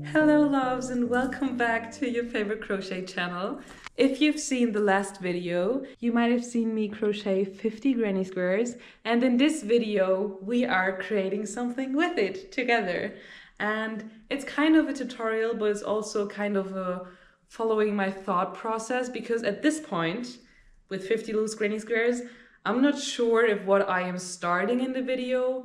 Hello loves, and welcome back to your favorite crochet channel. If you've seen the last video, you might have seen me crochet 50 granny squares, and in this video we are creating something with it together. And it's kind of a tutorial, but it's also kind of a following my thought process, because at this point with 50 loose granny squares, I'm not sure if what I am starting in the video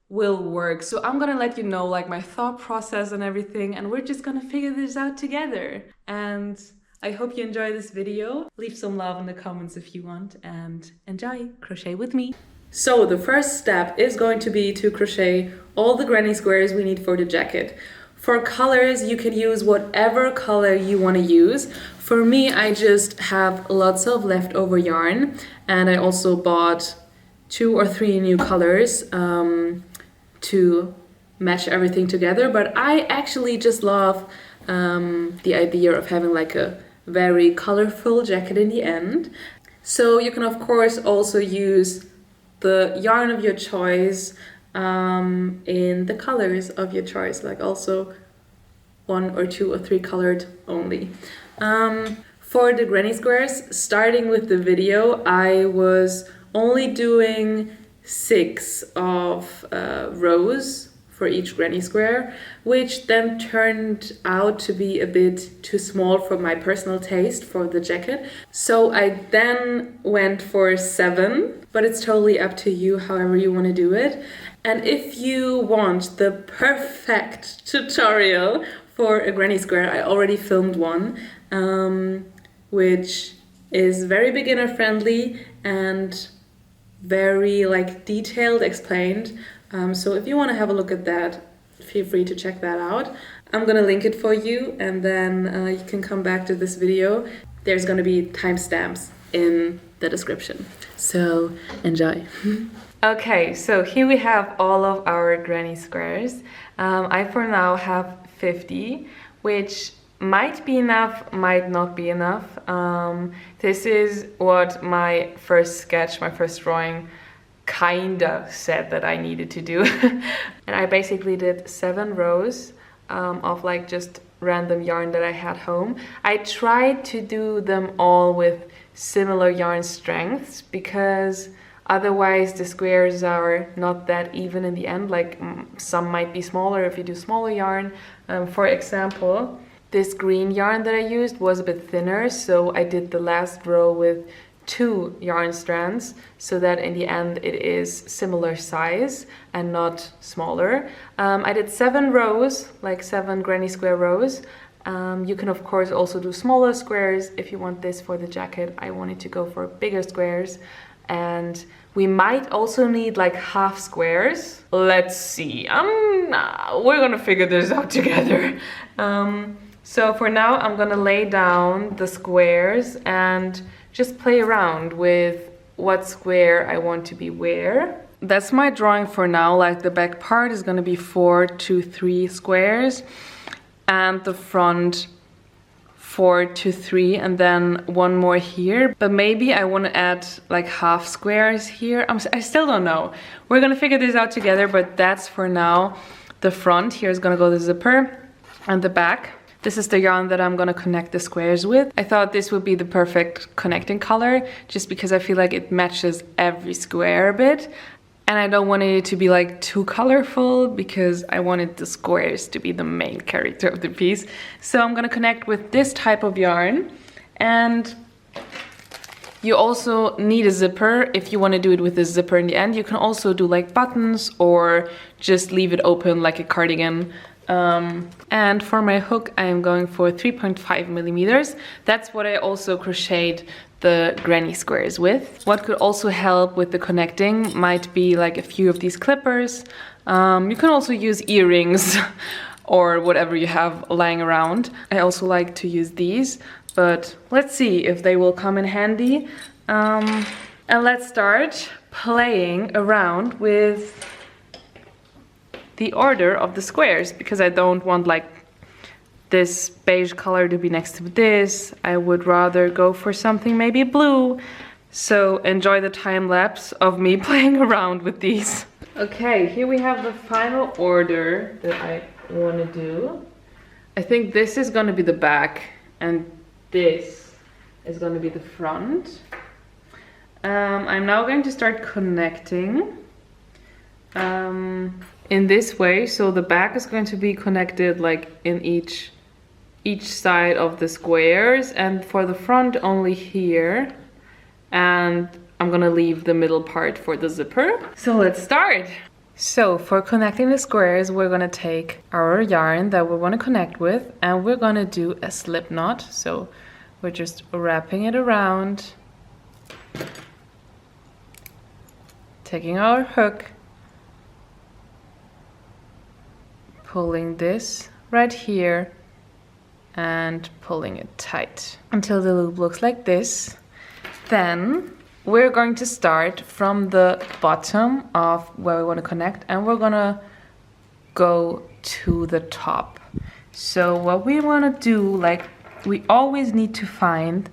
will work. So I'm gonna let you know like my thought process and everything, and we're just gonna figure this out together. And I hope you enjoy this video. Leave some love in the comments if you want, and enjoy crochet with me. So the first step is going to be to crochet all the granny squares we need for the jacket. For colors, you can use whatever color you want to use. For me, I just have lots of leftover yarn, and I also bought 2 or 3 new colors to match everything together. But I actually just love the idea of having like a very colorful jacket in the end. So you can of course also use the yarn of your choice in the colors of your choice, like also 1 or 2 or 3 colored only. For the granny squares, starting with the video, I was only doing 6 of rows for each granny square, which then turned out to be a bit too small for my personal taste for the jacket. So I then went for 7, but it's totally up to you however you want to do it. And if you want the perfect tutorial for a granny square, I already filmed one, which is very beginner friendly and very like detailed, explained. So if you want to have a look at that, feel free to check that out. I'm gonna link it for you, and then you can come back to this video. There's gonna be timestamps in the description. So enjoy. Okay, so here we have all of our granny squares. I for now have 50, which might be enough, might not be enough. This is what my first sketch, my first drawing kinda said that I needed to do. And I basically did 7 rows of like just random yarn that I had home. I tried to do them all with similar yarn strengths, because otherwise the squares are not that even in the end. Like some might be smaller if you do smaller yarn. For example, this green yarn that I used was a bit thinner, so I did the last row with 2 yarn strands, so that in the end it is similar size and not smaller. I did 7 rows, like 7 granny square rows. You can of course also do smaller squares if you want this for the jacket. I wanted to go for bigger squares, and we might also need like half squares. Let's see, we're gonna figure this out together. So for now, I'm gonna lay down the squares and just play around with what square I want to be where. That's my drawing for now. Like the back part is gonna be 4 to 3 squares, and the front 4 to 3, and then 1 more here. But maybe I want to add like half squares here. I still don't know. We're gonna figure this out together, but that's for now. The front here is gonna go the zipper, and the back, this is the yarn that I'm gonna connect the squares with. I thought this would be the perfect connecting color, just because I feel like it matches every square a bit. And I don't want it to be like too colorful, because I wanted the squares to be the main character of the piece. So I'm gonna connect with this type of yarn. And you also need a zipper if you want to do it with a zipper in the end. You can also do like buttons or just leave it open like a cardigan. And for my hook, I am going for 3.5 millimeters. That's what I also crocheted the granny squares with. What could also help with the connecting might be like a few of these clippers. You can also use earrings or whatever you have lying around. I also like to use these, but let's see if they will come in handy. And let's start playing around with the order of the squares, because I don't want like this beige color to be next to this. I would rather go for something maybe blue. So enjoy the time lapse of me playing around with these. Okay, here we have the final order that I want to do. I think this is going to be the back and this is going to be the front. I'm now going to start connecting in this way. So the back is going to be connected like in each side of the squares, and for the front only here. And I'm gonna leave the middle part for the zipper. So let's start. So for connecting the squares, we're gonna take our yarn that we wanna connect with, and we're gonna do a slip knot. So we're just wrapping it around, taking our hook, pulling this right here, and pulling it tight until the loop looks like this. Then we're going to start from the bottom of where we want to connect, and we're gonna go to the top. So what we want to do, like, we always need to find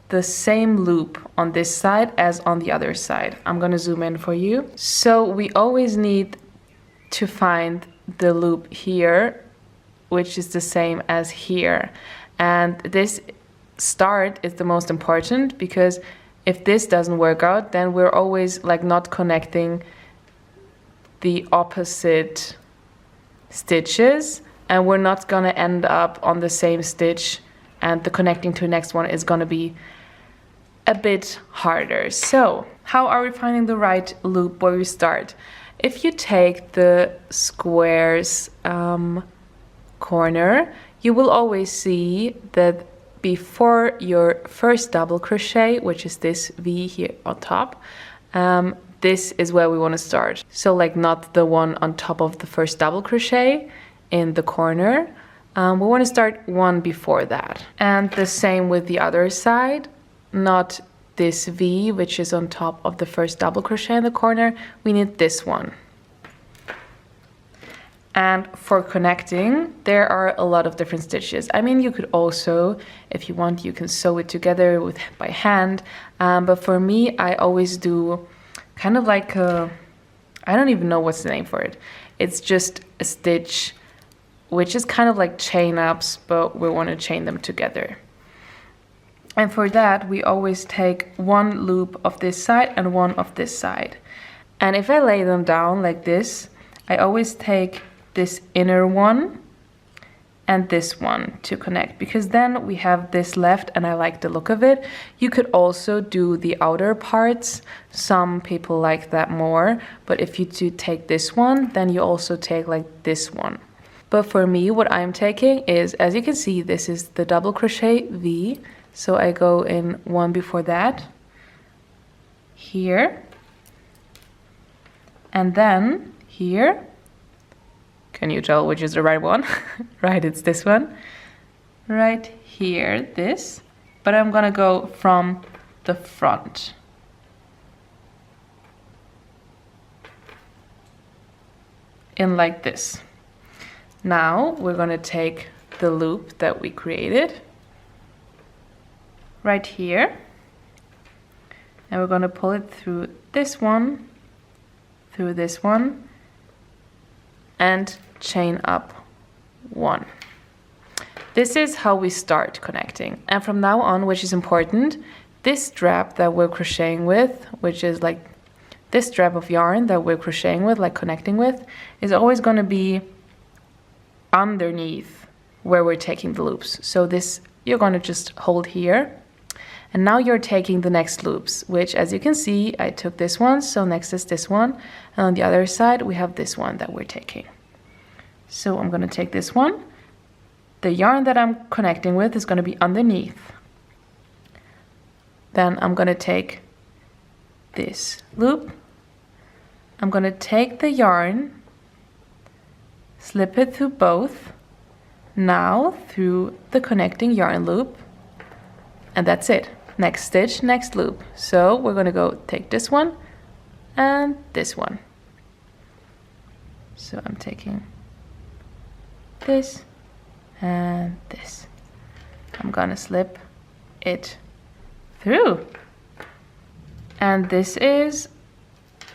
the same loop on this side as on the other side. I'm gonna zoom in for you. So we always need to find the loop here, which is the same as here. And this start is the most important, because if this doesn't work out, then we're always like not connecting the opposite stitches, and we're not gonna end up on the same stitch, and the connecting to the next one is gonna be a bit harder. So how are we finding the right loop where we start? If you take the squares corner, you will always see that before your first double crochet, which is this V here on top, this is where we want to start. So like not the one on top of the first double crochet in the corner. We want to start one before that. And the same with the other side, not this V, which is on top of the first double crochet in the corner. We need this one. And for connecting, there are a lot of different stitches. I mean, you could also, if you want, you can sew it together by hand. But for me, I always do kind of like a, I don't even know what's the name for it. It's just a stitch, which is kind of like chain ups, but we want to chain them together. And for that, we always take one loop of this side and one of this side. And if I lay them down like this, I always take this inner one and this one to connect, because then we have this left and I like the look of it. You could also do the outer parts. Some people like that more, but if you do take this one, then you also take like this one. But for me, what I'm taking is, as you can see, this is the double crochet V. So I go in one before that, here, and then here. Can you tell which is the right one? Right, it's this one. Right here, this. But I'm gonna go from the front. In like this. Now we're gonna take the loop that we created right here, and we're gonna pull it through this one, and chain up one. This is how we start connecting. And from now on, which is important, this strap that we're crocheting with, which is like this strap of yarn that we're crocheting with, like connecting with, is always going to be underneath where we're taking the loops. So this, you're going to just hold here. And now you're taking the next loops, which, as you can see, I took this one, so next is this one. And on the other side, we have this one that we're taking. So I'm going to take this one. The yarn that I'm connecting with is going to be underneath. Then I'm going to take this loop. I'm going to take the yarn, slip it through both, now through the connecting yarn loop, and that's it. Next stitch, next loop. So we're going to go take this one and this one. So I'm taking this and this. I'm gonna slip it through. And this is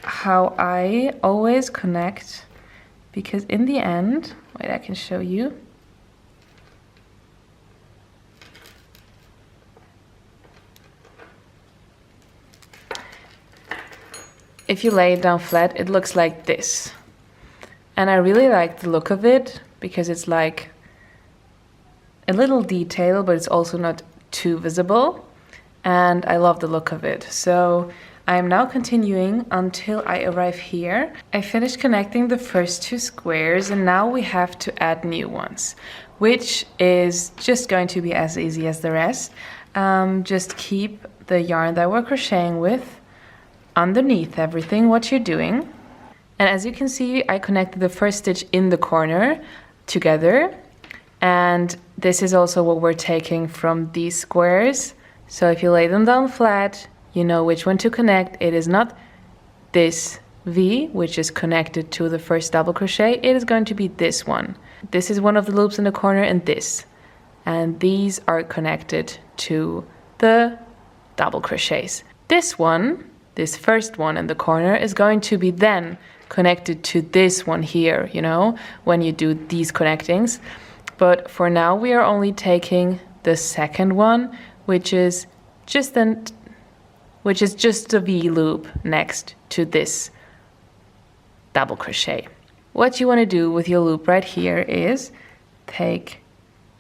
how I always connect, because in the end, wait, I can show you. If you lay it down flat, it looks like this. And I really like the look of it because it's like a little detail, but it's also not too visible. And I love the look of it. So I'm now continuing until I arrive here. I finished connecting the first 2 squares and now we have to add new ones, which is just going to be as easy as the rest. Just keep the yarn that we're crocheting with underneath everything what you're doing. And as you can see, I connected the first stitch in the corner together. And this is also what we're taking from these squares. So if you lay them down flat, you know which one to connect. It is not this V, which is connected to the first double crochet. It is going to be this one. This is one of the loops in the corner and this. And these are connected to the double crochets. This one, this first one in the corner, is going to be then connected to this one here, you know, when you do these connectings. But for now, we are only taking the second one, which is just a V loop next to this double crochet. What you want to do with your loop right here is take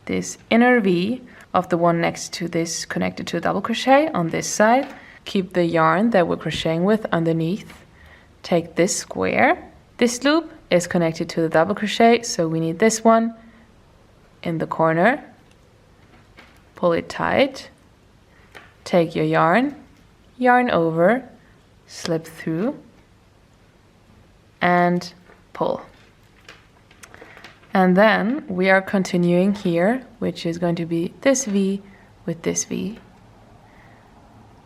this inner V of the one next to this connected to a double crochet on this side, keep the yarn that we're crocheting with underneath, take this square. This loop is connected to the double crochet, so we need this one in the corner. Pull it tight, take your yarn over, slip through, and pull. And then we are continuing here, which is going to be this V with this V.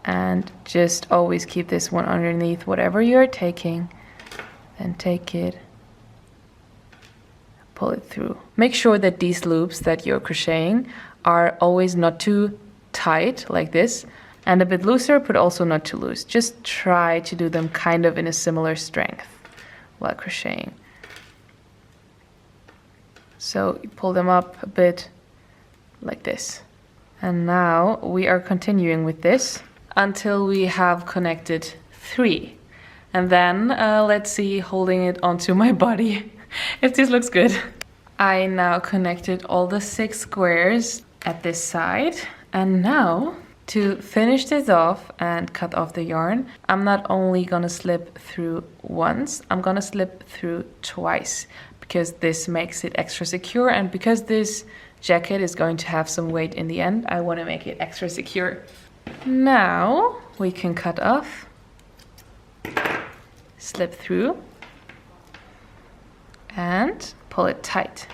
And just always keep this one underneath whatever you're taking, then take it, pull it through. Make sure that these loops that you're crocheting are always not too tight like this, and a bit looser, but also not too loose. Just try to do them kind of in a similar strength while crocheting. So you pull them up a bit like this. And now we are continuing with this until we have connected 3. And then let's see, holding it onto my body, if this looks good. I now connected all the 6 squares at this side. And now, to finish this off and cut off the yarn, I'm not only gonna slip through once, I'm gonna slip through twice, because this makes it extra secure, and because this jacket is going to have some weight in the end, I want to make it extra secure. Now we can cut off, slip through, and pull it tight.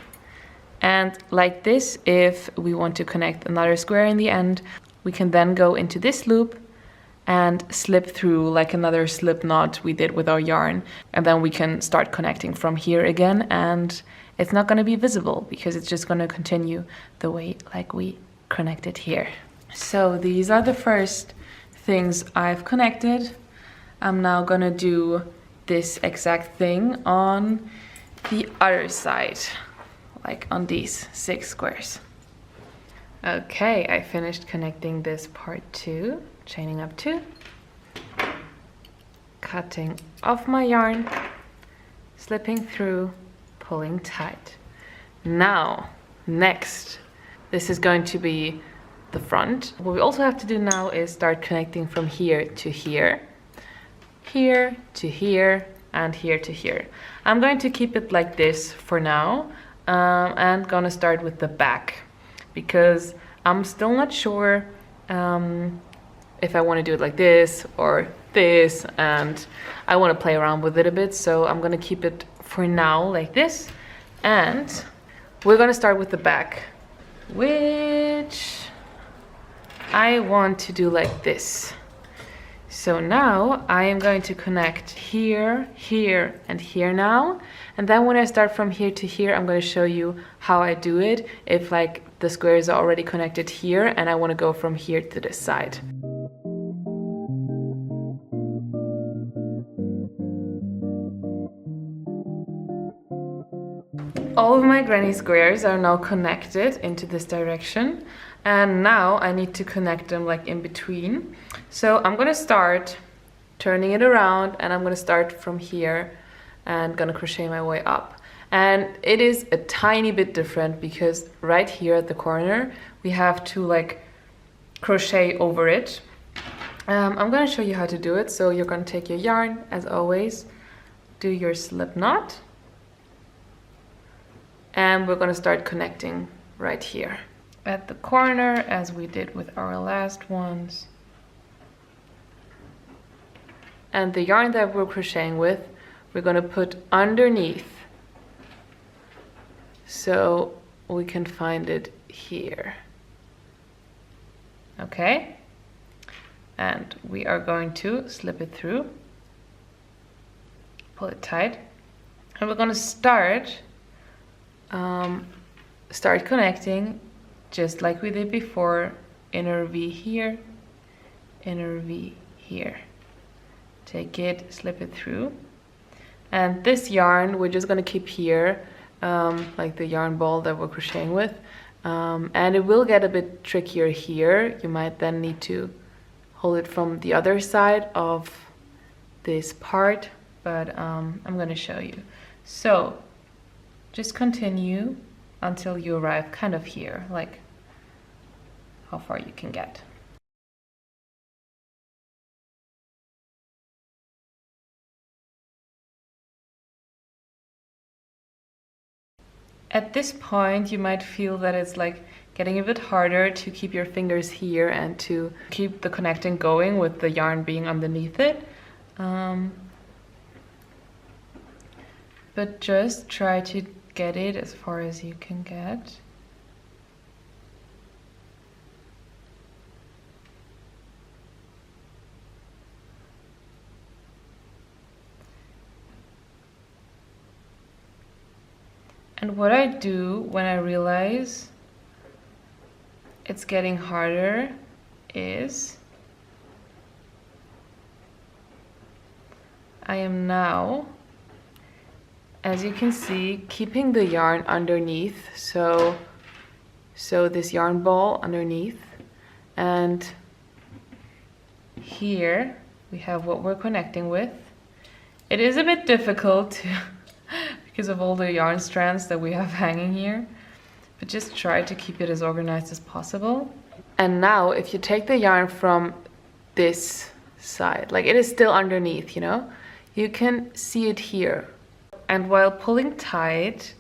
And like this, if we want to connect another square in the end, we can then go into this loop and slip through like another slip knot we did with our yarn. And then we can start connecting from here again, and it's not going to be visible because it's just going to continue the way like we connected here. So these are the first things I've connected. I'm now going to do this exact thing on the other side, like on these 6 squares. Okay, I finished connecting this part too. Chaining up 2, cutting off my yarn, slipping through, pulling tight. Now, next, this is going to be the front. What we also have to do now is start connecting from here to here, here to here, and here to here. I'm going to keep it like this for now, and gonna start with the back, because I'm still not sure if I want to do it like this or this, and I want to play around with it a bit, so I'm going to keep it for now like this. And we're going to start with the back, which I want to do like this. So now I am going to connect here, here, and here now. And then when I start from here to here, I'm going to show you how I do it if like the squares are already connected here and I want to go from here to this side. All of my granny squares are now connected into this direction, and now I need to connect them like in between. So I'm gonna start turning it around, and I'm gonna start from here and gonna crochet my way up. And it is a tiny bit different because right here at the corner we have to like crochet over it. I'm gonna show you how to do it. So you're gonna take your yarn, as always, do your slip knot, and we're gonna start connecting right here at the corner as we did with our last ones. And the yarn that we're crocheting with, we're gonna put underneath so we can find it here. Okay? And we are going to slip it through, pull it tight, and we're gonna start connecting just like we did before. Inner V here, inner V here. Take it, slip it through. And this yarn we're just gonna keep here, like the yarn ball that we're crocheting with. And it will get a bit trickier here. You might then need to hold it from the other side of this part, but I'm gonna show you. So just continue until you arrive kind of here, like how far you can get. At this point, you might feel that it's like getting a bit harder to keep your fingers here and to keep the connecting going with the yarn being underneath it. But just try to get it as far as you can get. And what I do when I realize it's getting harder is I am now, as you can see, keeping the yarn underneath, so this yarn ball underneath, and here we have what we're connecting with. It is a bit difficult to because of all the yarn strands that we have hanging here, but just try to keep it as organized as possible. And now if you take the yarn from this side, like it is still underneath, you know, you can see it here. And while pulling tight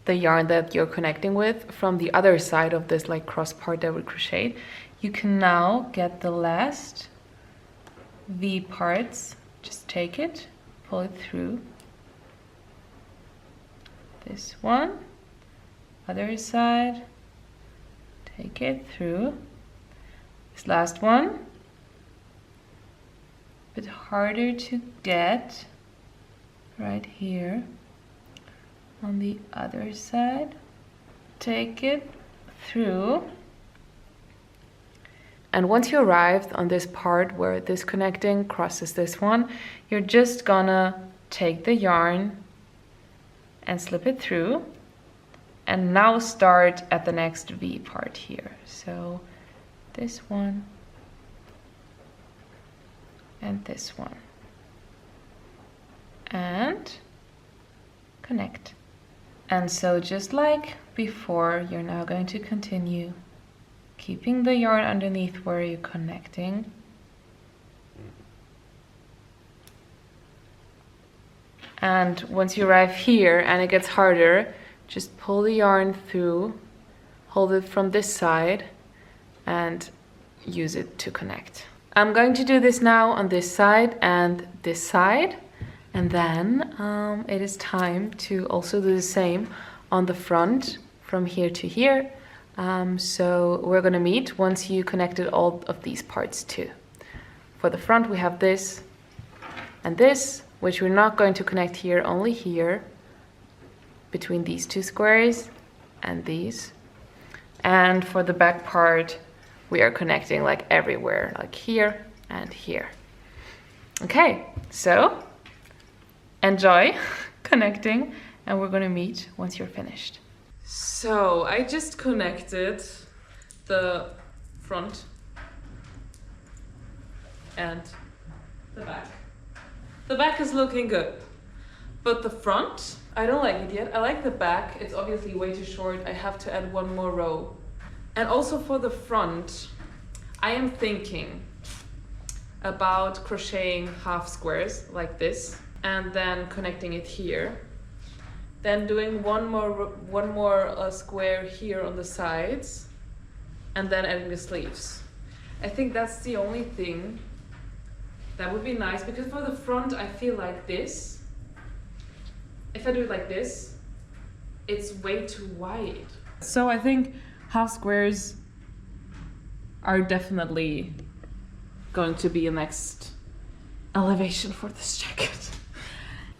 the yarn that you're connecting with from the other side of this like cross part that we crocheted, you can now get the last V parts. Just take it, pull it through. This one, other side, take it through. This last one, a bit harder to get, right here. On the other side, take it through. And once you arrived on this part where this connecting crosses this one, you're just gonna take the yarn and slip it through, and now start at the next V part here. So this one and this one, and connect. And so just like before, you're now going to continue keeping the yarn underneath where you're connecting. And once you arrive here and it gets harder, just pull the yarn through, hold it from this side, and use it to connect. I'm going to do this now on this side and this side, and then it is time to also do the same on the front from here to here. So we're gonna meet once you connected all of these parts too. For the front we have this and this, which we're not going to connect here, only here, between these two squares and these. And for the back part, we are connecting like everywhere, like here and here. Okay, so enjoy connecting, and we're gonna meet once you're finished. So I just connected the front and the back. The back is looking good, but the front, I don't like it yet. I like the back. It's obviously way too short. I have to add one more row. And also for the front, I am thinking about crocheting half squares like this and then connecting it here. Then doing one more square here on the sides and then adding the sleeves. I think that's the only thing that would be nice, because for the front I feel like this. If I do it like this, it's way too wide. So I think half squares are definitely going to be a next elevation for this jacket.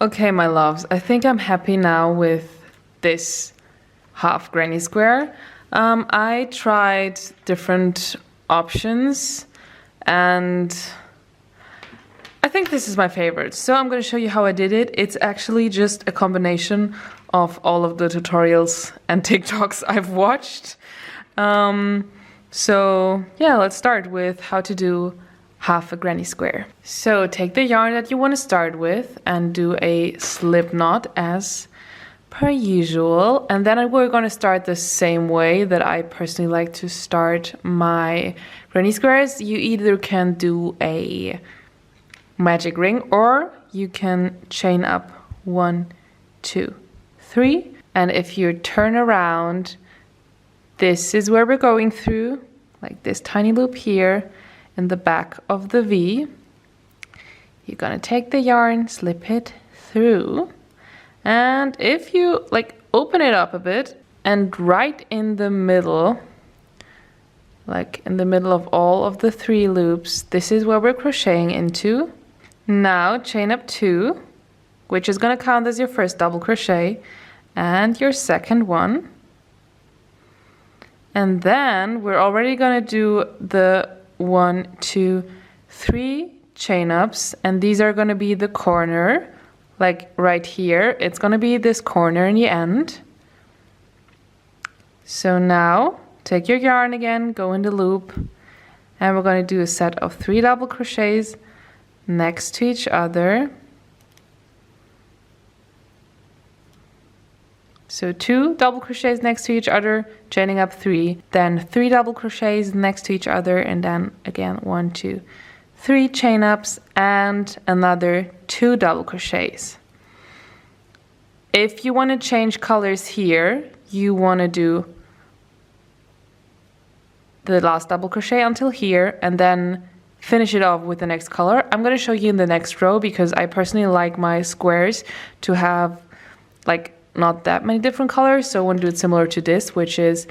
Okay, my loves, I think I'm happy now with this half granny square. I tried different options and I think this is my favorite. So I'm going to show you how I did it. It's actually just a combination of all of the tutorials and TikToks I've watched. So yeah, let's start with how to do half a granny square. So take the yarn that you want to start with and do a slip knot as per usual. And then we're going to start the same way that I personally like to start my granny squares. You either can do a magic ring or you can chain up 1, 2, 3. And if you turn around, this is where we're going through, like this tiny loop here in the back of the V. You're gonna take the yarn, slip it through, and if you like open it up a bit and right in the middle, like in the middle of all of the 3 loops, this is where we're crocheting into. Now chain up 2, which is gonna count as your first double crochet and your second one. And then we're already gonna do the 1, 2, 3 chain ups, and these are gonna be the corner, like right here. It's gonna be this corner in the end. So now take your yarn again, go in the loop, and we're gonna do a set of 3 double crochets next to each other. So 2 double crochets next to each other, chaining up 3, then 3 double crochets next to each other, and then again 1, 2, 3 chain ups and another 2 double crochets. If you want to change colors here, you want to do the last double crochet until here and then finish it off with the next color. I'm going to show you in the next row because I personally like my squares to have like not that many different colors, so I want to do it similar to this, which is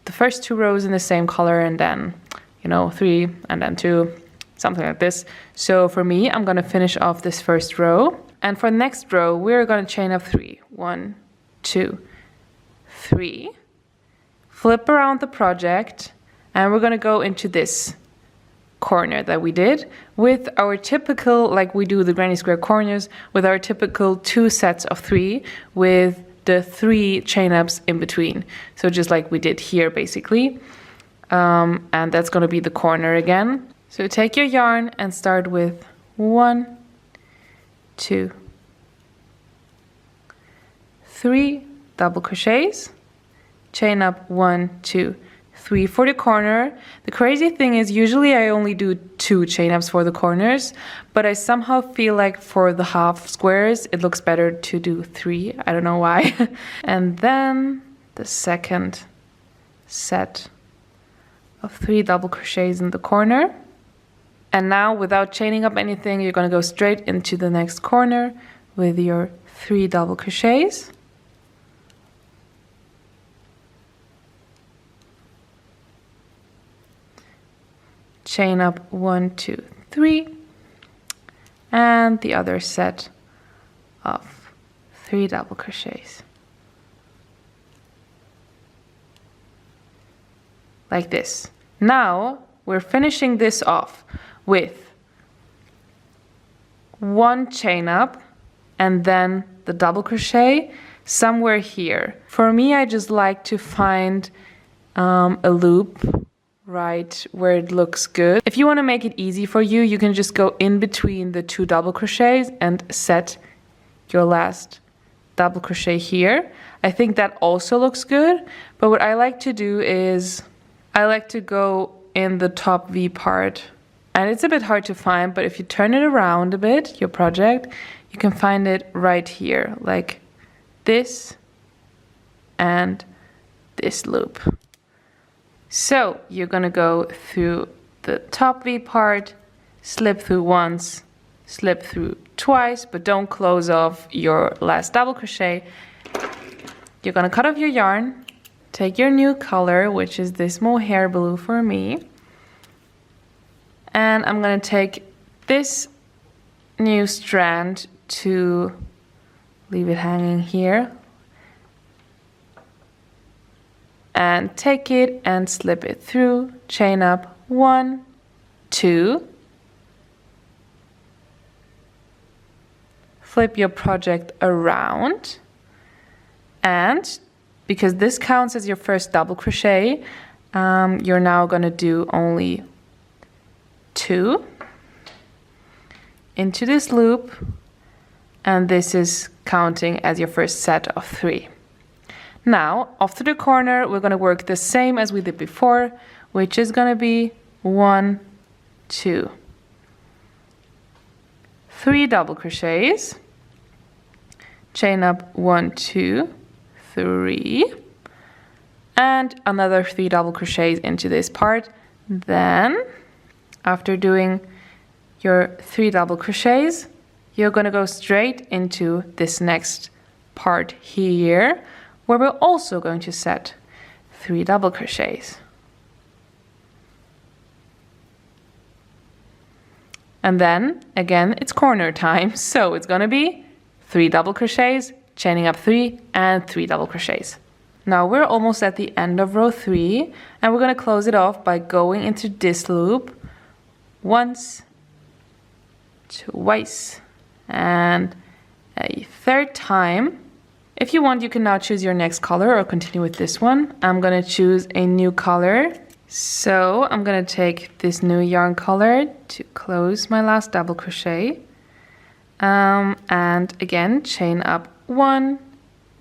the first 2 rows in the same color and then, you know, 3 and then 2, something like this. So for me, I'm going to finish off this first row, and for the next row we're going to chain up 3, 1, 2, 3, flip around the project, and we're going to go into this corner that we did with our typical, like we do the granny square corners, with our typical 2 sets of 3 with the 3 chain ups in between. So just like we did here basically. And that's going to be the corner again. So take your yarn and start with 1, 2, 3 double crochets, chain up 1, 2, 3 for the corner. The crazy thing is usually I only do 2 chain ups for the corners, but I somehow feel like for the half squares it looks better to do 3. I don't know why. And then the second set of 3 double crochets in the corner. And now without chaining up anything, you're going to go straight into the next corner with your 3 double crochets. Chain up 1, 2, 3, and the other set of 3 double crochets. Like this. Now we're finishing this off with 1 chain up and then the double crochet somewhere here. For me, I just like to find a loop right where it looks good. If you want to make it easy for you, you can just go in between the 2 double crochets and set your last double crochet here. I think that also looks good, but what I like to do is I like to go in the top V part, and it's a bit hard to find, but if you turn it around a bit, your project, you can find it right here, like this and this loop. So you're gonna go through the top V part, slip through once, slip through twice, but don't close off your last double crochet. You're gonna cut off your yarn, take your new color, which is this mohair blue for me, and I'm gonna take this new strand to leave it hanging here, and take it and slip it through, chain up 1, 2, flip your project around, and because this counts as your first double crochet, you're now going to do only 2 into this loop, and this is counting as your first set of 3. Now, off to the corner, we're going to work the same as we did before, which is going to be 1, 2, 3 double crochets, chain up 1, 2, 3, and another 3 double crochets into this part. Then, after doing your 3 double crochets, you're going to go straight into this next part here, where we're also going to set 3 double crochets. And then, again, it's corner time, so it's gonna be 3 double crochets, chaining up 3, and 3 double crochets. Now we're almost at the end of row 3, and we're gonna close it off by going into this loop once, twice, and a 3rd time. If you want, you can now choose your next color or continue with this one. I'm gonna choose a new color. So I'm gonna take this new yarn color to close my last double crochet. And again, chain up 1,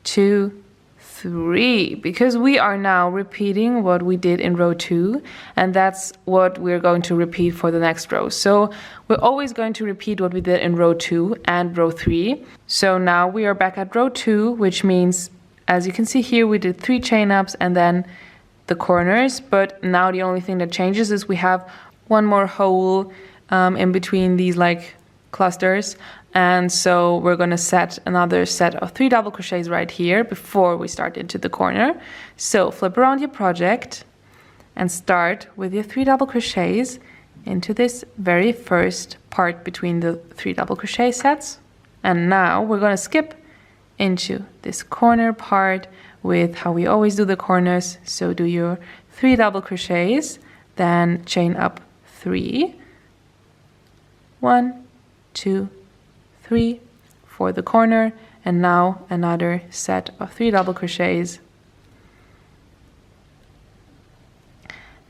2, 3, because we are now repeating what we did in row 2, and that's what we're going to repeat for the next row. So we're always going to repeat what we did in row 2 and row 3. So now we are back at row 2, which means, as you can see here, we did 3 chain ups and then the corners, but now the only thing that changes is we have one more hole in between these like clusters, and so we're going to set another set of 3 double crochets right here before we start into the corner. So flip around your project and start with your 3 double crochets into this very first part between the 3 double crochet sets, and now we're going to skip into this corner part with how we always do the corners. So do your 3 double crochets, then chain up 3, 1, 2, 3 for the corner, and now another set of 3 double crochets.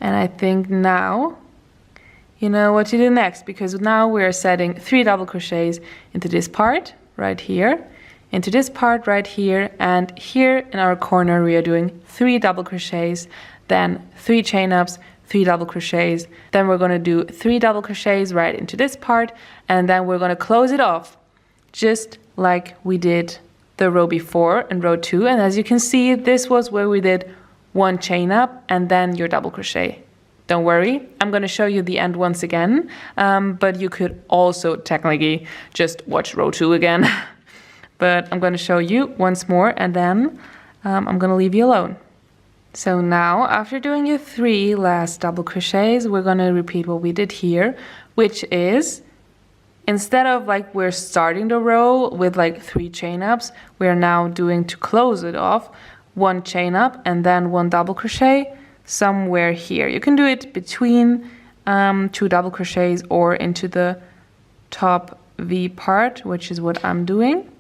And I think now you know what to do next, because now we're setting 3 double crochets into this part right here, into this part right here, and here in our corner we are doing 3 double crochets, then 3 chain ups, 3 double crochets, then we're going to do 3 double crochets right into this part, and then we're going to close it off just like we did the row before in row 2. And as you can see, this was where we did 1 chain up and then your double crochet. Don't worry, I'm going to show you the end once again, but you could also technically just watch row 2 again. But I'm going to show you once more, and then I'm going to leave you alone. So now, after doing your 3 last double crochets, we're going to repeat what we did here, which is, instead of like we're starting the row with like 3 chain ups, we're now doing, to close it off, 1 chain up and then 1 double crochet somewhere here. You can do it between 2 double crochets or into the top V part, which is what I'm doing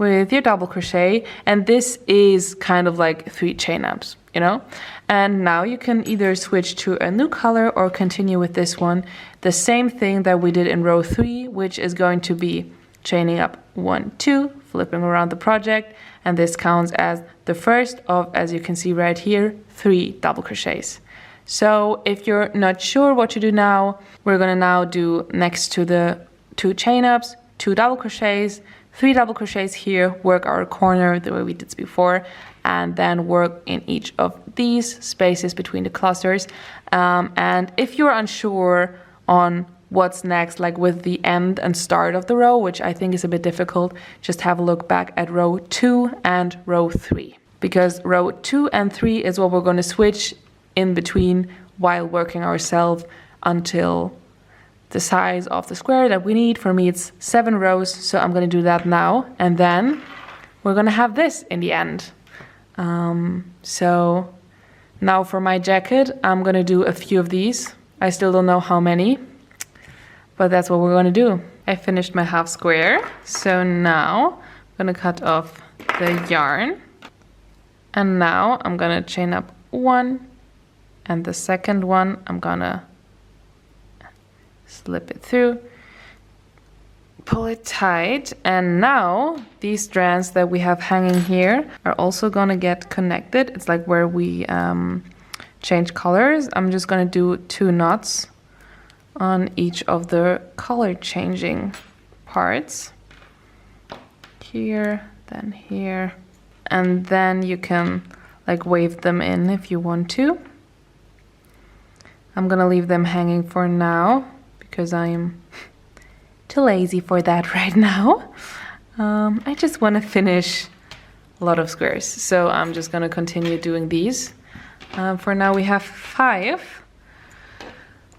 with your double crochet, and this is kind of like 3 chain ups, you know. And now you can either switch to a new color or continue with this one, the same thing that we did in row 3, which is going to be chaining up 1, 2, flipping around the project, and this counts as the first of, as you can see right here, 3 double crochets. So if you're not sure what to do now, we're gonna now do next to the 2 chain ups, 2 double crochets, 3 double crochets here, work our corner the way we did before, and then work in each of these spaces between the clusters. And if you're unsure on what's next, like with the end and start of the row, which I think is a bit difficult, just have a look back at row 2 and row 3. Because row 2 and 3 is what we're going to switch in between while working ourselves until the size of the square that we need. For me it's 7 rows, so I'm going to do that now, and then we're going to have this in the end. So now for my jacket, I'm going to do a few of these. I still don't know how many, but that's what we're going to do. I finished my half square, so now I'm going to cut off the yarn, and now I'm going to chain up 1, and the second one I'm gonna slip it through, pull it tight, and now these strands that we have hanging here are also gonna get connected. It's like where we change colors. I'm just gonna do 2 knots on each of the color changing parts. Here, then here, and then you can like wave them in if you want to. I'm gonna leave them hanging for now because I'm too lazy for that right now. I just want to finish a lot of squares, so I'm just gonna continue doing these. For now we have 5,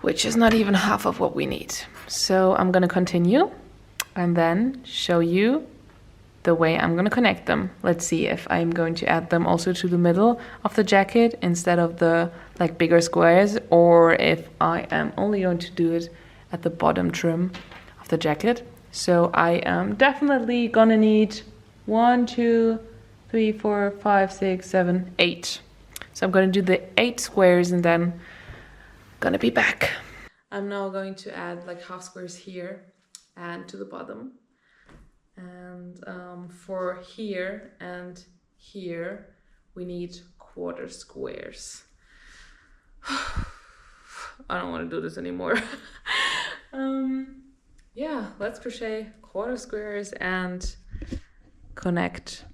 which is not even half of what we need. So I'm gonna continue and then show you the way I'm gonna connect them. Let's see if I'm going to add them also to the middle of the jacket instead of the like bigger squares, or if I am only going to do it at the bottom trim of the jacket. So I am definitely gonna need 1, 2, 3, 4, 5, 6, 7, 8. So I'm gonna do the 8 squares and then gonna be back. I'm now going to add like half squares here and to the bottom. And for here and here, we need quarter squares. I don't want to do this anymore. Yeah, let's crochet quarter squares and connect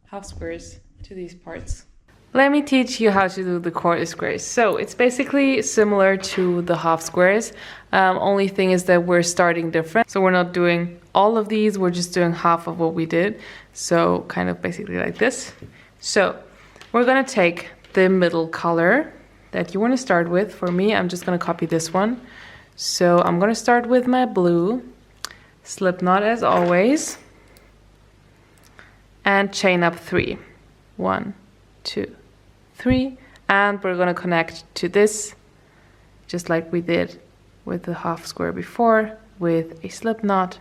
half squares to these parts. Let me teach you how to do the quarter squares. So it's basically similar to the half squares. Only thing is that we're starting different. So we're not doing all of these, we're just doing half of what we did. So kind of basically like this. So we're gonna take the middle color that you want to start with. For me, I'm just gonna copy this one. So I'm gonna start with my blue, slip knot as always, and chain up 3. 1, 2, 3, and we're gonna connect to this just like we did with the half square before with a slip knot.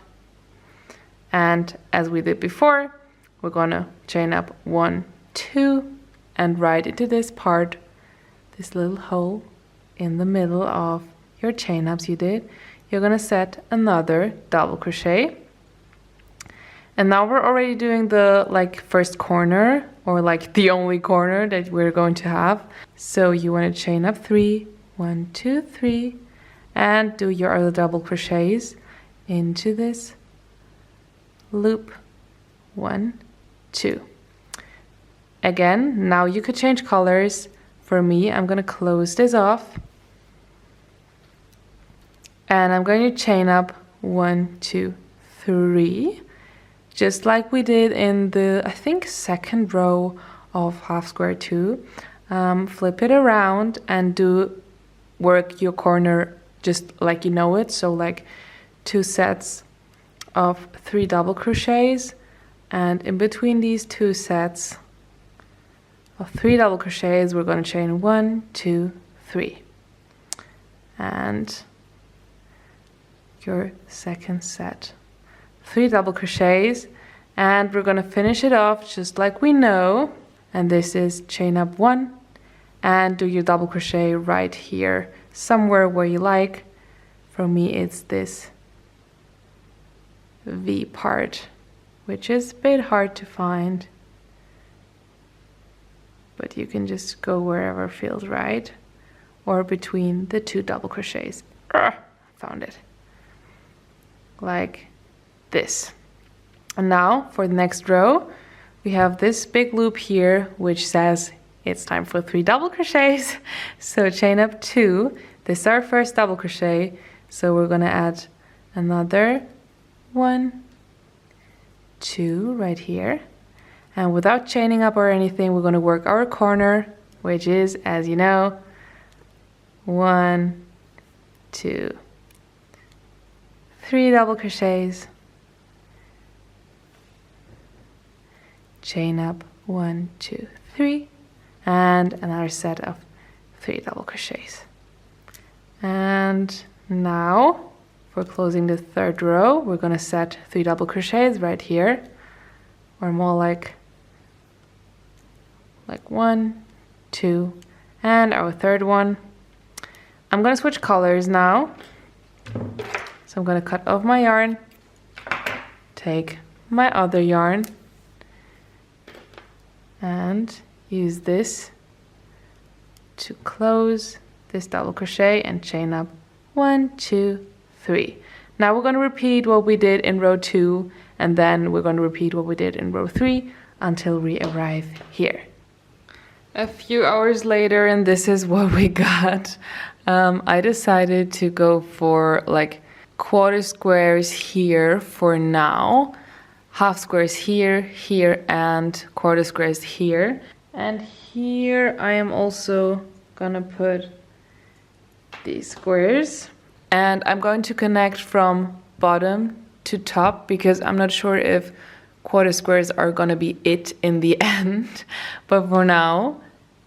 And as we did before, we're gonna chain up 1, 2, and right into this part, this little hole in the middle of your chain ups you did, you're gonna set another double crochet. And now we're already doing the like first corner, or like the only corner that we're going to have. So you want to chain up 3, 1, 2, 3, and do your other double crochets into this loop. 1, 2. Again, now you could change colors. For me, I'm going to close this off, and I'm going to chain up 1, 2, 3. Just like we did in the, I think, second row of half square 2. Flip it around and work your corner just like you know it. So like 2 sets of 3 double crochets, and in between these 2 sets of 3 double crochets, we're going to chain 1, 2, 3. And your second set. 3 double crochets, And we're gonna finish it off just like we know. And this is chain up 1 and do your double crochet right here, somewhere where you like. For me, it's this V part, which is a bit hard to find, but you can just go wherever feels right, or between the 2 double crochets. Found it. Like this. And now for the next row, we have this big loop here, which says it's time for 3 double crochets. So chain up 2. This is our first double crochet. So we're gonna add another 1, 2 right here. And without chaining up or anything, we're gonna work our corner, which is, as you know, 1, 2, 3 double crochets. Chain up 1, 2, 3, and another set of 3 double crochets. And now for closing the 3rd row, we're gonna set 3 double crochets right here, or more like 1, 2, and our 3rd one. I'm gonna switch colors now. So I'm gonna cut off my yarn, take my other yarn, and use this to close this double crochet and chain up 1, 2, 3. Now we're going to repeat what we did in row 2, and then we're going to repeat what we did in row 3 until we arrive here. A few hours later, and this is what we got. I decided to go for like quarter squares here for now. Half squares here, here, and quarter squares here. And here I am also gonna put these squares. And I'm going to connect from bottom to top because I'm not sure if quarter squares are gonna be it in the end. But for now,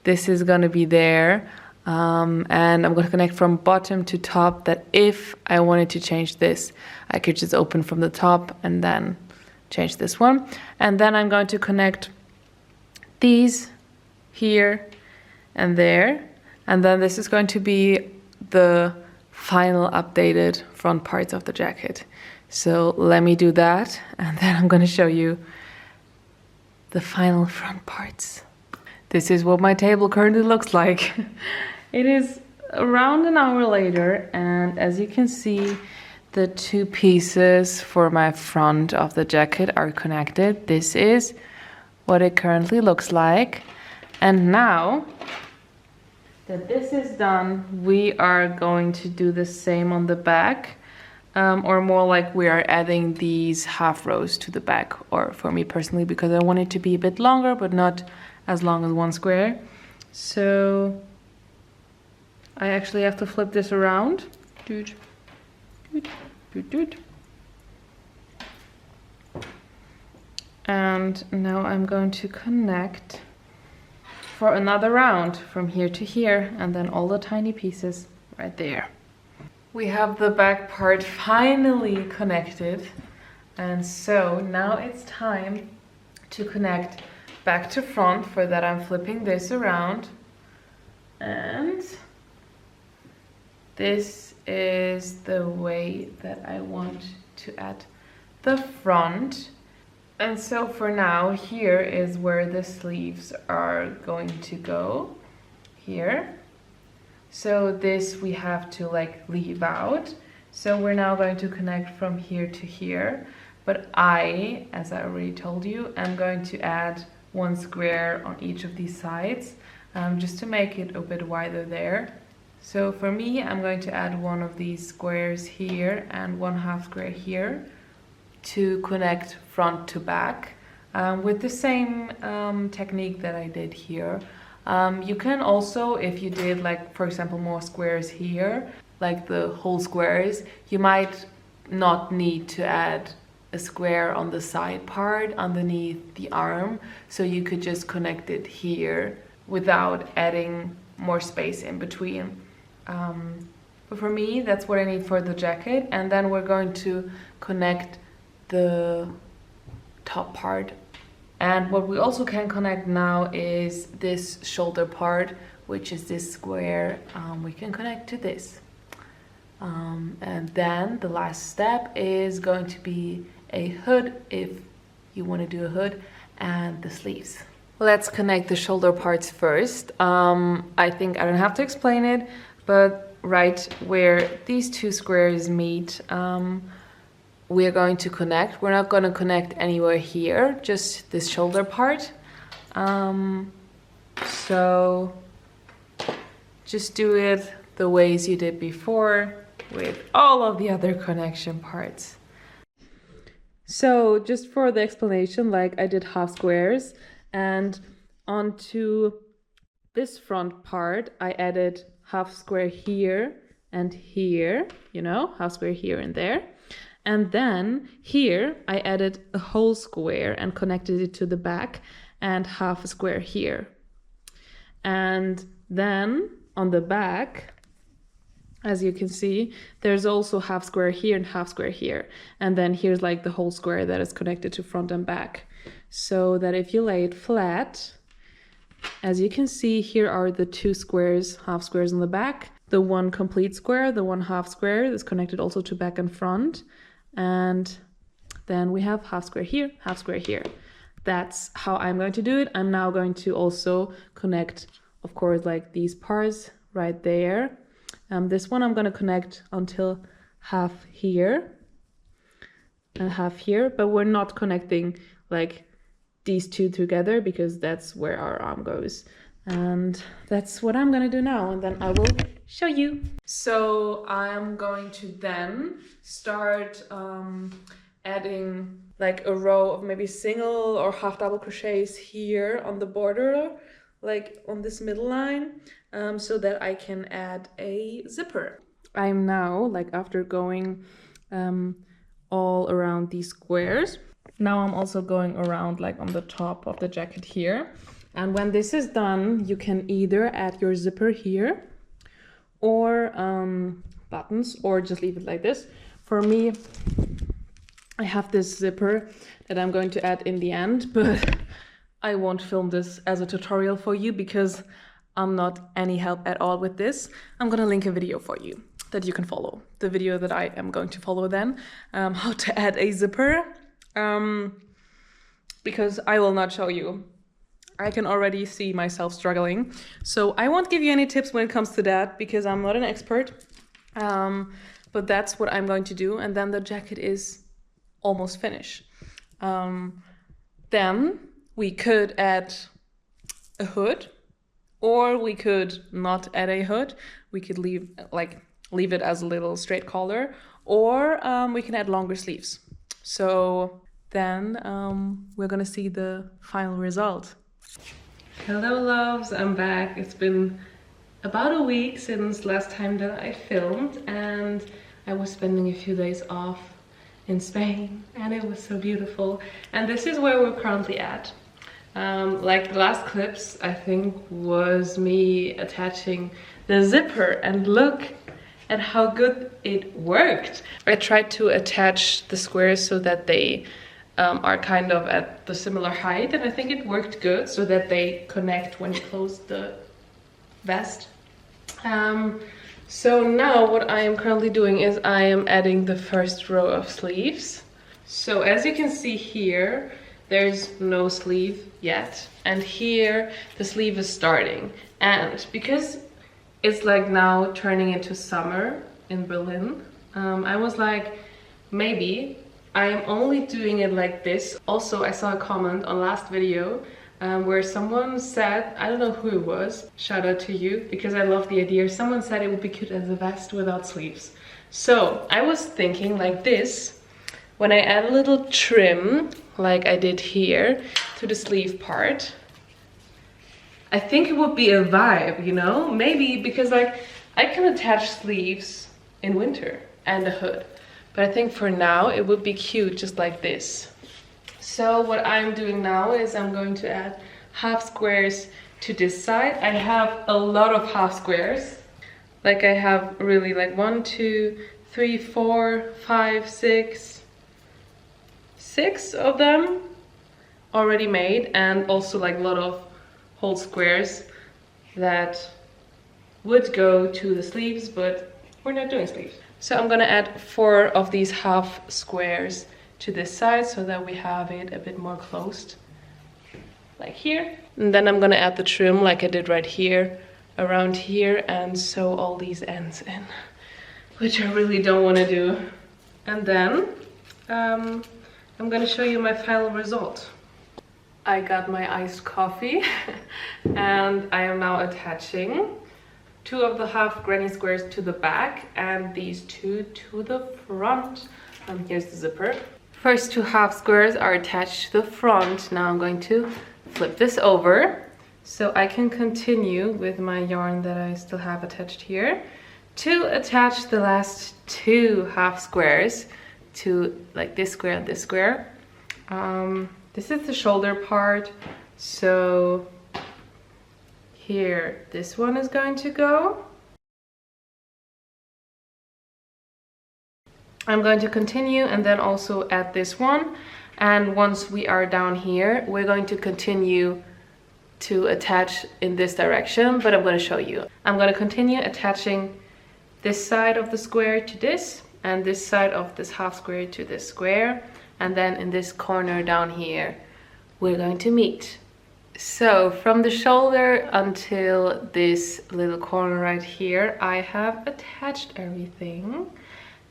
this is gonna be there. And I'm gonna connect from bottom to top, that if I wanted to change this, I could just open from the top and then change this one. And then I'm going to connect these here and there, and then this is going to be the final updated front parts of the jacket. So let me do that, and then I'm going to show you the final front parts. This is what my table currently looks like. It is around an hour later, and as you can see, the 2 pieces for my front of the jacket are connected. This is what it currently looks like. And now that this is done, we are going to do the same on the back, or more like we are adding these half rows to the back, or for me personally, because I want it to be a bit longer, but not as long as 1 square. So I actually have to flip this around. And now I'm going to connect for another round from here to here, and then all the tiny pieces right there. We have the back part finally connected, and so now it's time to connect back to front. For that, I'm flipping this around, and this is the way that I want to add the front. And so for now, here is where the sleeves are going to go, here. So this we have to like leave out. So we're now going to connect from here to here. But I, as I already told you, am going to add 1 square on each of these sides, just to make it a bit wider there. So for me, I'm going to add 1 of these squares here and 1 half square here to connect front to back, with the same technique that I did here. You can also, if you did like, for example, more squares here, like the whole squares, you might not need to add a square on the side part underneath the arm, so you could just connect it here without adding more space in between. But for me, that's what I need for the jacket. And then we're going to connect the top part. And what we also can connect now is this shoulder part, which is this square. We can connect to this. And then the last step is going to be a hood, if you want to do a hood, and the sleeves. Let's connect the shoulder parts first. I think I don't have to explain it, but right where these two squares meet, we are going to connect. We're not going to connect anywhere here, just this shoulder part. So just do it the ways you did before with all of the other connection parts. So just for the explanation, like I did half squares, and onto this front part I added half square here and here, you know, half square here and there. And then here I added a whole square and connected it to the back, and half a square here. And then on the back, as you can see, there's also half square here and half square here. And then here's like the whole square that is connected to front and back. So that if you lay it flat, as you can see, here are the two squares, half squares on the back. The one complete square, the one half square is connected also to back and front. And then we have half square here, half square here. That's how I'm going to do it. I'm now going to also connect, of course, like these parts right there. This one I'm going to connect until half here and half here, but we're not connecting like these two together because that's where our arm goes. And that's what I'm going to do now, and then I will show you. So I'm going to then start adding like a row of maybe single or half double crochets here on the border, like on this middle line, so that I can add a zipper. I'm now, like after going all around these squares, now I'm also going around like on the top of the jacket here. And when this is done, you can either add your zipper here or buttons, or just leave it like this. For me, I have this zipper that I'm going to add in the end, but I won't film this as a tutorial for you because I'm not any help at all with this. I'm gonna link a video for you that you can follow. The video that I am going to follow then, how to add a zipper, because I will not show you. I can already see myself struggling. So I won't give you any tips when it comes to that because I'm not an expert, but that's what I'm going to do. And then the jacket is almost finished. Then we could add a hood, or we could not add a hood. We could leave it as a little straight collar, or we can add longer sleeves. So then we're gonna see the final result. Hello loves, I'm back. It's been about a week since last time that I filmed, and I was spending a few days off in Spain, and it was so beautiful. And this is where we're currently at. Like the last clips, I think, was me attaching the zipper, and look at how good it worked. I tried to attach the squares so that they are kind of at the similar height, and I think it worked good so that they connect when you close the vest. So now what I am currently doing is I am adding the first row of sleeves. So as you can see here, there's no sleeve yet, and here the sleeve is starting. And because it's like now turning into summer in Berlin, I was like, maybe I am only doing it like this. Also, I saw a comment on last video where someone said, I don't know who it was, shout out to you, because I love the idea. Someone said it would be cute as a vest without sleeves. So I was thinking like this, when I add a little trim, like I did here, to the sleeve part, I think it would be a vibe, you know? Maybe because like I can attach sleeves in winter and a hood. But I think for now it would be cute just like this. So what I'm doing now is I'm going to add half squares to this side. I have a lot of half squares. Like I have really like 1, 2, 3, 4, 5, 6 of them. already made, and also like a lot of whole squares that would go to the sleeves, but we're not doing sleeves. So I'm gonna add 4 of these half squares to this side so that we have it a bit more closed, like here. And then I'm gonna add the trim like I did right here, around here, and sew all these ends in, which I really don't want to do. And then I'm gonna show you my final result. I got my iced coffee and I am now attaching 2 of the half granny squares to the back and these 2 to the front. Here's the zipper. First 2 half squares are attached to the front. Now I'm going to flip this over so I can continue with my yarn that I still have attached here to attach the last 2 half squares to like this square and this square. This is the shoulder part, so here this one is going to go. I'm going to continue and then also add this one, and once we are down here we're going to continue to attach in this direction, but I'm going to show you. I'm going to continue attaching this side of the square to this and this side of this half square to this square, and then in this corner down here we're going to meet. So from the shoulder until this little corner right here I have attached everything,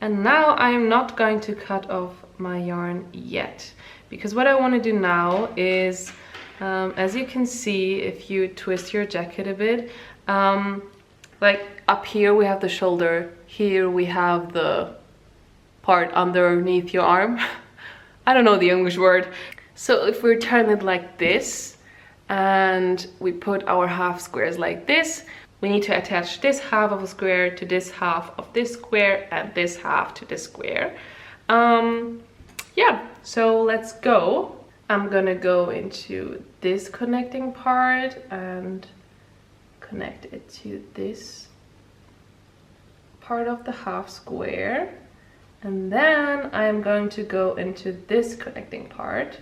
and now I'm not going to cut off my yarn yet, because what I want to do now is as you can see if you twist your jacket a bit, like up here we have the shoulder, here we have the part underneath your arm. I don't know the English word. So if we turn it like this and we put our half squares like this, we need to attach this half of a square to this half of this square and this half to this square. Yeah, so let's go. I'm gonna go into this connecting part and connect it to this part of the half square, and then I'm going to go into this connecting part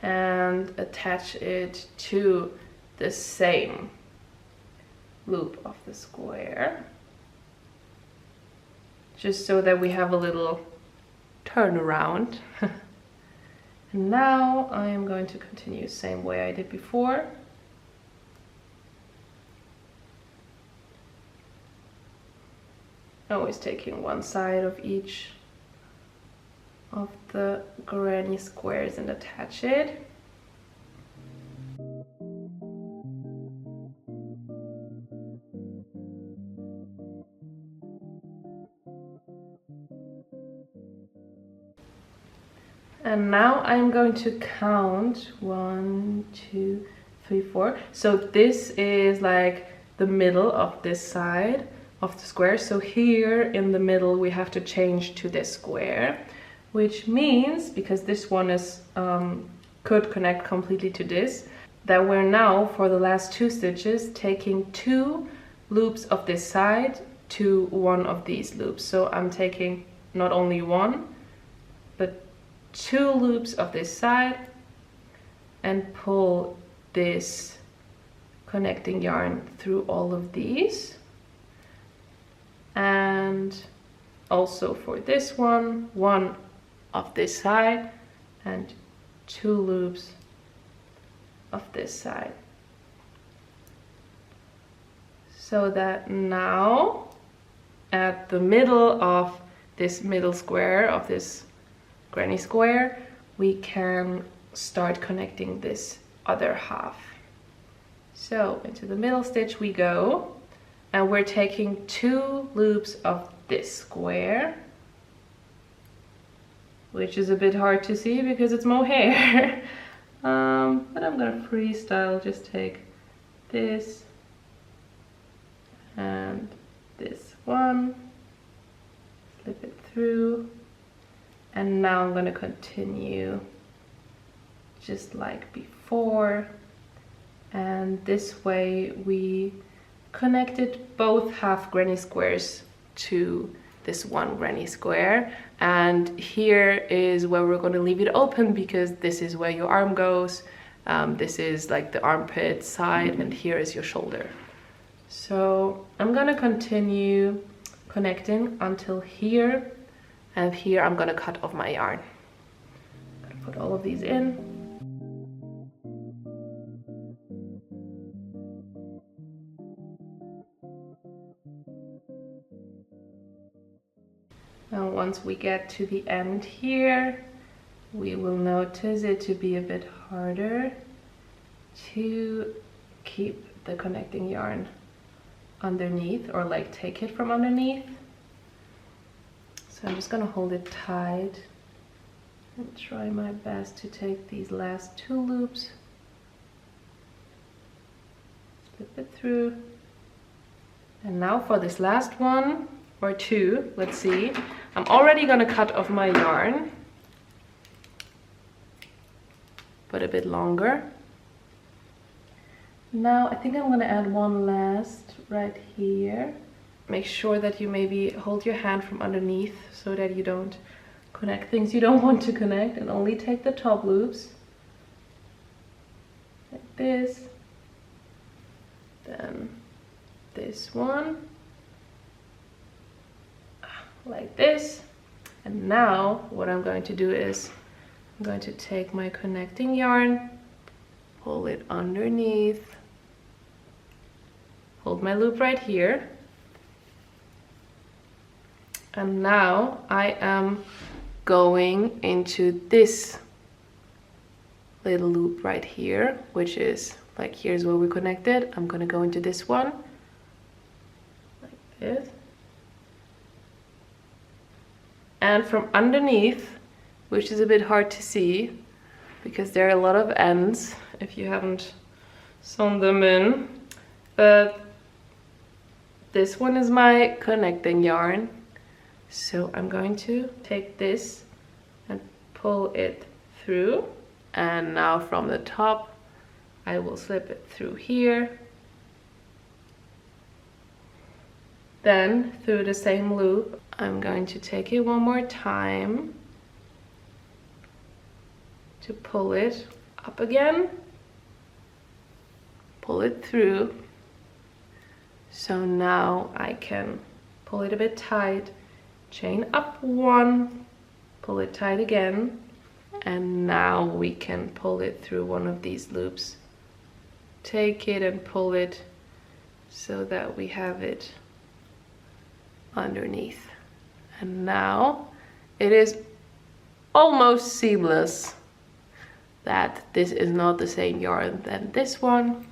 and attach it to the same loop of the square, just so that we have a little turnaround. And now I am going to continue the same way I did before. Always taking one side of each of the granny squares and attach it. And now I'm going to count 1, 2, 3, 4. So this is like the middle of this side of the square. So here in the middle we have to change to this square, which means, because this one is could connect completely to this, that we're now for the last 2 stitches taking 2 loops of this side to one of these loops. So I'm taking not only 1 but 2 loops of this side and pull this connecting yarn through all of these. And also for this one, 1 of this side and 2 loops of this side, so that now at the middle of this middle square of this granny square we can start connecting this other half. So into the middle stitch we go, and we're taking 2 loops of this square, which is a bit hard to see because it's mohair. But I'm gonna freestyle, just take this and this one, slip it through, and now I'm gonna continue just like before, and this way we connected both half granny squares to this one granny square, and here is where we're going to leave it open because this is where your arm goes. This is like the armpit side, and here is your shoulder. So I'm gonna continue connecting until here, and here I'm gonna cut off my yarn. I'm gonna put all of these in. Now once we get to the end here, we will notice it to be a bit harder to keep the connecting yarn underneath, or like take it from underneath. So I'm just gonna hold it tight and try my best to take these last 2 loops, slip it through. And now for this last one or 2, let's see. I'm already gonna cut off my yarn, but a bit longer. Now I think I'm gonna add one last right here. Make sure that you maybe hold your hand from underneath so that you don't connect things you don't want to connect, and only take the top loops like this. Then this one like this. And now what I'm going to do is I'm going to take my connecting yarn, pull it underneath, hold my loop right here, and now I am going into this little loop right here, which is like, here's where we connected. I'm gonna go into this one like this, and from underneath, which is a bit hard to see because there are a lot of ends if you haven't sewn them in, but this one is my connecting yarn. So I'm going to take this and pull it through, and now from the top I will slip it through here, then through the same loop I'm going to take it one more time to pull it up again, pull it through. So now I can pull it a bit tight, chain up 1, pull it tight again, and now we can pull it through one of these loops. Take it and pull it so that we have it underneath. And now it is almost seamless that this is not the same yarn than this one.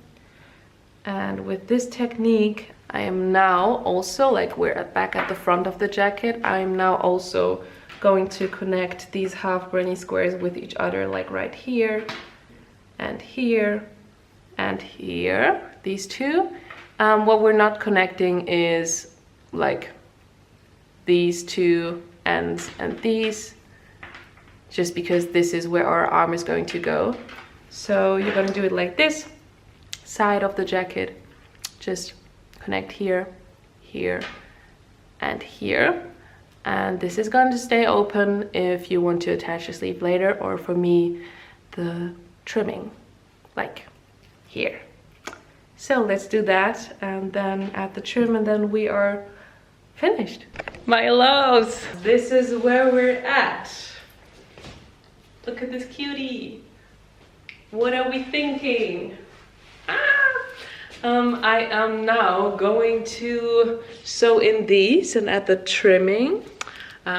And with this technique, I am now also, like we're back at the front of the jacket, I am now also going to connect these half granny squares with each other, like right here and here and here, these two. What we're not connecting is like these two ends and these, just because this is where our arm is going to go. So you're going to do it like this, side of the jacket, just connect here, here, and here. And this is going to stay open if you want to attach a sleeve later, or for me, the trimming, like here. So let's do that, and then add the trim, and then we are finished. My loves, this is where we're at. Look at this cutie. What are we thinking? I am now going to sew in these and add the trimming,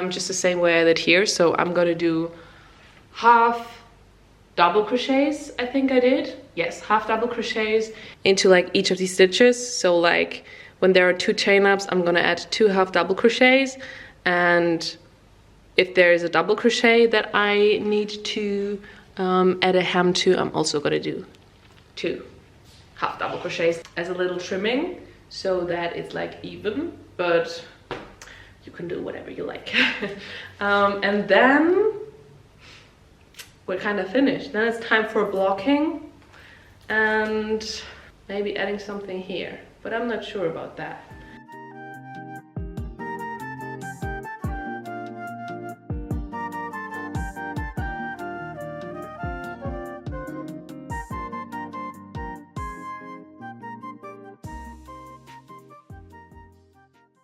just the same way I did here. So I'm gonna do half double crochets, I think I did. Yes, half double crochets into like each of these stitches. So like when there are 2 chain ups, I'm gonna add 2 half double crochets, and if there is a double crochet that I need to add a hem to, I'm also gonna do 2 half double crochets as a little trimming, so that it's like even, but you can do whatever you like. And then we're kind of finished. Then it's time for blocking and maybe adding something here, but I'm not sure about that.